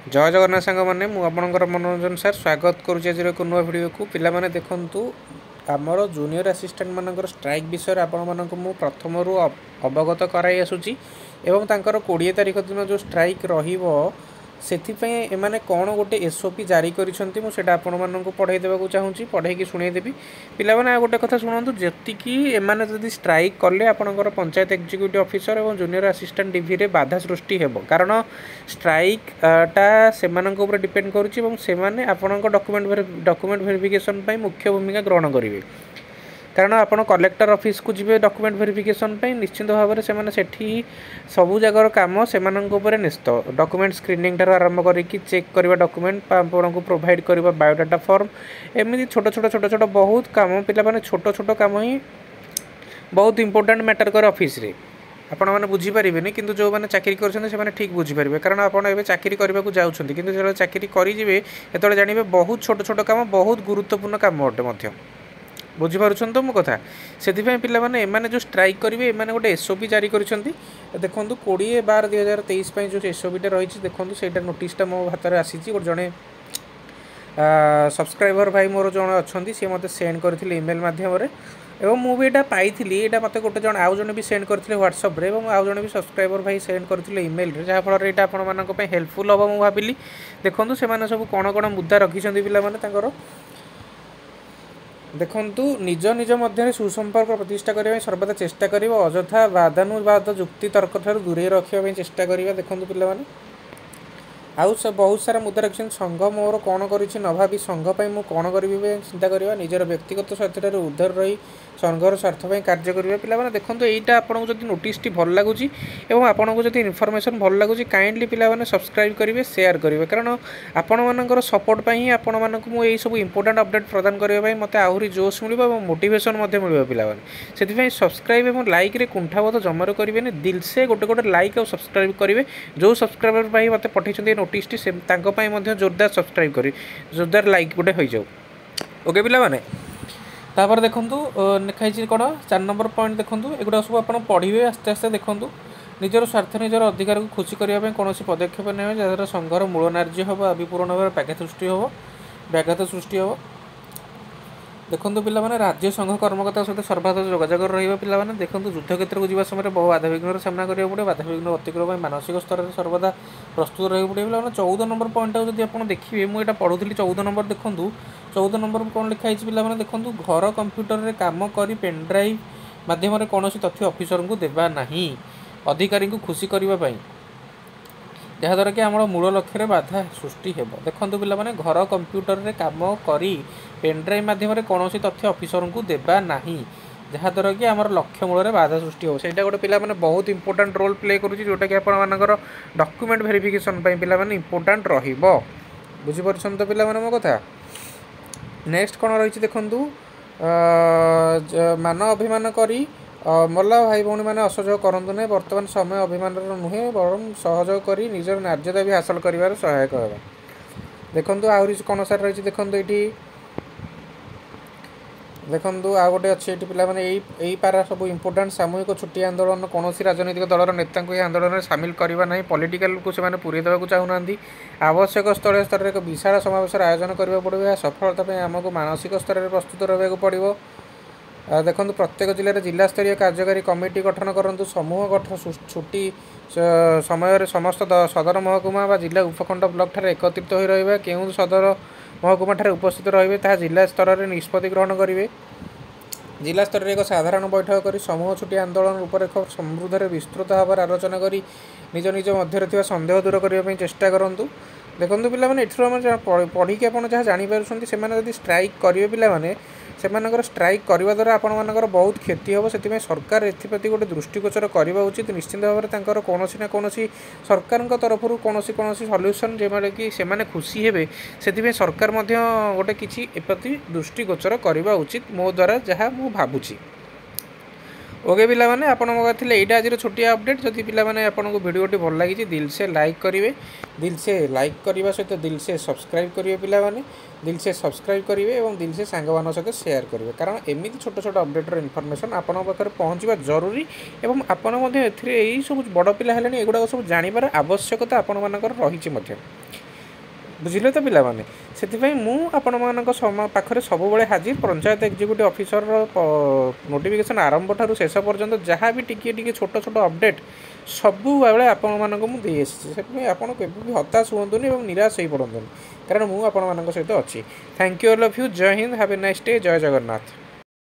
जय जगन्नाथ सांग मैंने मुझे मनोरंजन सार स्वागत करुँच आज एक नुआ भिडियो को पिलाने देखूँ आमर जूनियर आसिस्टेंट मानकर स्ट्राइक विषय आपण मानक मु प्रथम अवगत कराई आसुची एवं तांकर 20 तारिख दिन जो स्ट्राइक रहिबो सेथिपई एमाने कौन गोटे एसओपी जारी करिसेंती मु सेटा आपण मानक पढ़ाई देबाकू चाहूँगी पढ़ाई शुणाई देबी पिला माने गोटे कथा शुणु जेतिकी एमाने जदि स्ट्राइक कले आपणकर पंचायत एक्जिक्यूटिव ऑफिसर और जूनियर असिस्टेंट डीवी रे बाधा सृष्टि हेबो कारण स्ट्राइक टा सेमानक ऊपर डिपेंड करूची एवं सेमाने आपणक डॉक्यूमेंट वेरिफिकेशन पई मुख्य भूमिका ग्रहण करिवे कारण आप कलेक्टर ऑफिस को जी डॉक्यूमेंट वेरिफिकेशन निश्चित भाव में सेठी सबू जगार कम से न्यस्त डॉक्यूमेंट स्क्रीनिंग ठार आरंभ करके चेक करवा डॉक्यूमेंट आपको प्रोवाइड करवा बायोडाटा फॉर्म एमती छोट छोट छोट छोट बहुत कम पिला छोट छोट कम ही बहुत इंपोर्टेंट मैटर कर ऑफिस रे आपण मैंने बुझीपारे कि जो मैंने चाकरी कर ठीक बुझीपारे कारण आपड़ चाकरी करने को जाऊँगी कि जो चाकरी करेंगे जो जानवे बहुत छोट छोट कम बहुत गुरुत्वपूर्ण कम अटे बुझीपार तो मो कथा से पे एमाने जो स्ट्राइक करेंगे एमाने गोटे एसओपी जारी कर देखो 20/12/2023 जो एसओपीटा रही देखो से नोटिसटा मो हाथ में आसी जड़े सब्सक्राइबर भाई मोर जड़े अच्छा सी मत सेंड करते इमेल मध्यम एवं मुझे यहाँ पाई यहाँ मत गोटे जन आउ जन भी सेंड करते व्हाट्सअप और आउ जन भी सब्सक्राइबर भाई सेंड करते इमेल जहाँफल यहाँ आपण हेल्पफुल हम मुझे भाविली देखूँ से सब कौन कौन मुद्दा रखी पिला देखु निज निज मध्य सुसंपर्क प्रतिष्ठा करने सर्वदा चेष्टा कर अଯଥା वादानुवाद जुक्ति तर्क ठार दूरे रखापी चेष्टा करवा देखूँ पिला आउ सब बहुत सारा मुद्दा रखिए संघ मोर कौन कर भावी संघ पर मुझे कौन करी चिंता करवा निजर व्यक्तिगत स्वार्थ उद्धर रही संघर स्वार्थ कार्य करेंगे पिला देखो यहाँ आपको जब नोटिसटी भल लगुच और आपको जब इनफर्मेशन भल लगुच काइंडली पिला सब्सक्राइब करेंगे शेयर करेंगे कारण आपण मानकर सपोर्ट पर ही आपण मानक मुझे सब इंपोर्टेंट अपडेट प्रदान करने मत आहरी जोश मिल मोटिवेशन मिल पे सब्सक्राइब और लाइक रे कुंठाबोध जमार करेंगे दिल से गोटे गोटे लाइक और सब्सक्राइब करेंगे जो सब्सक्राइबर भाई मत पठे नोटिसटी से जोरदार सब्सक्राइब कर जोरदार लाइक गोटे हो जाऊ ओके पिला तापर देखूँ लिखाई कौन 4 नंबर पॉइंट देखूँ एगुड़ा सब आप पढ़े आस्ते आस्ते देखूँ निजर स्वार्थ निजर अधिकार को खुशी करने कौन पदक्षेप ने जहाँ संघर मूल नार्य हम अभिपूरण हो व्याघात सृष्टि हम देखो पे राज्य संघ कर्मकर्ता सहित सर्वाध जोगाजोग रहा पे देखो युद्ध क्षेत्र को जीवा समय बहु बाधाविघ्न सामना करा पड़े बाधाविघ्न अतिक्रम मानसिक स्तर में सर्वदा प्रस्तुत रहा पड़े पे 14 नंबर पॉइंट जब आप देखिए मुझे पढ़ुली 14 नंबर देखूँ 14 नंबर कौन लिखाई पे देखो घर कंप्यूटर में कम कर पेनड्राइव मध्यम कौन तथ्य ऑफिसर को देवा नहीं अधिकारी को खुशी करने जहाँद्वारा कि आम मूल लक्ष्य बाधा सृष्टि हो देखो पे घर कंप्यूटर में कम कर पेनड्राइव मध्यम कौन तथ्य ऑफिसर को देवा नहीं जहाँद्वारा कि आम लक्ष्य मूल बाधा सृष्टि हो सहीटा गोटे पे बहुत इंपोर्टेंट रोल प्ले करुँच जोटा कि आपर डॉक्यूमेंट वेरिफिकेशन पे पे इंपोर्टेंट रुझीपार तो पे मो कथा नेक्स्ट कौन रही देखूँ मान अभिमान करी मल्ला भाई भौणी मैंने असहयोग करूँ ना बर्तमान समय अभिमान नुहे बर सहयोग कर निजर न्यायता भी हासिल कर सहायक होगा देखूँ आहरी कौन सार रही देखूँ ये देखूँ आ गए अच्छे पे पारा सब इंपोर्टेंट सामूहिक छुट्टी आंदोलन कौन राजनीतिक दलर नेता आंदोलन में सामिल करवा ना पॉलिटिकल को से पूरे देवाक चाहूना आवश्यक स्तर स्तर एक विशाल समावेश आयोजन करने पड़ो सफलता आमको मानसिक स्तर में प्रस्तुत रहा पड़ो देखो प्रत्येक जिले में जिला स्तरीय कार्यकारी कमिटी गठन करूँ समूह गठन छुट्टी समय समस्त सदर महकुमा व जिला उपखंड ब्लॉक ठारे एकत्रित हो रहा क्यों सदर महकुमा ठारे उपस्थित रही जिला स्तर में निष्पत्ति ग्रहण करेंगे जिला स्तर में एक साधारण बैठक कर समूह छुट्टी आंदोलन रूपरेख समृद्ध विस्तृत भाव आलोचना कर निज निज मध्य सन्देह दूर करने चेष्टा करूँ देखो पे पढ़ी आप जहाँ जापर से स्ट्राइक करेंगे पिलाने से स्ट्राइक करने द्वारा आपर बहुत क्षति हम से सरकार एप्रति गोटे दृष्टिगोचर करवा उचित निश्चित भाव में कौन ना कौन सरकार तरफ कौन सल्यूसन जमारे कि से खुशी हे से सरकार गोटे किसी एप्रति दृष्टिगोचर करवा उचित मो द्वारा जहाँ मु भावुची ओके पिला माने आपण मगाइले यहाँ आज छोटिया अपडेट जदि पिला माने आपको भिडियोटी भल लगी दिल से लाइक करेंगे दिल से लाइक करने सहित दिल से सब्सक्राइब करेंगे पिला माने दिल से सब्सक्राइब करेंगे और दिल से सांग मान सहित शेयर करेंगे कारण एमती छोट छोट अपडेटर इनफर्मेशन आपण पाखे पहुँचवा जरूरी एवं आपड़ सब बड़ पिला एगुड़ा सब जानवर आवश्यकता आपण मानकर रही ବୁଝିଲେ ତ ପିଲାମାନେ। ସେଥିପାଇଁ ମୁଁ ଆପଣମାନଙ୍କ ପାଖରେ ସବୁବେଳେ ହାଜିର। ପଞ୍ଚାୟତ ଏକ୍ଜିକ୍ୟୁଟିଭ୍ ଅଫିସରର ନୋଟିଫିକେସନ୍ ଆରମ୍ଭ ଠାରୁ ଶେଷ ପର୍ଯ୍ୟନ୍ତ ଯାହା ବି ଟିକେ ଛୋଟ ଛୋଟ ଅପଡ଼େଟ୍ ସବୁବେଳେ ଆପଣମାନଙ୍କୁ ମୁଁ ଦେଇ ଆସିଛି। ସେଥିପାଇଁ ଆପଣ କେବେ ବି ହତାଶ ହୁଅନ୍ତୁନି ଏବଂ ନିରାଶ ହୋଇପଡ଼ନ୍ତୁନି, କାରଣ ମୁଁ ଆପଣମାନଙ୍କ ସହିତ ଅଛି। Thank you all of you. Jai Hind, have a nice day. Jai Jagannath.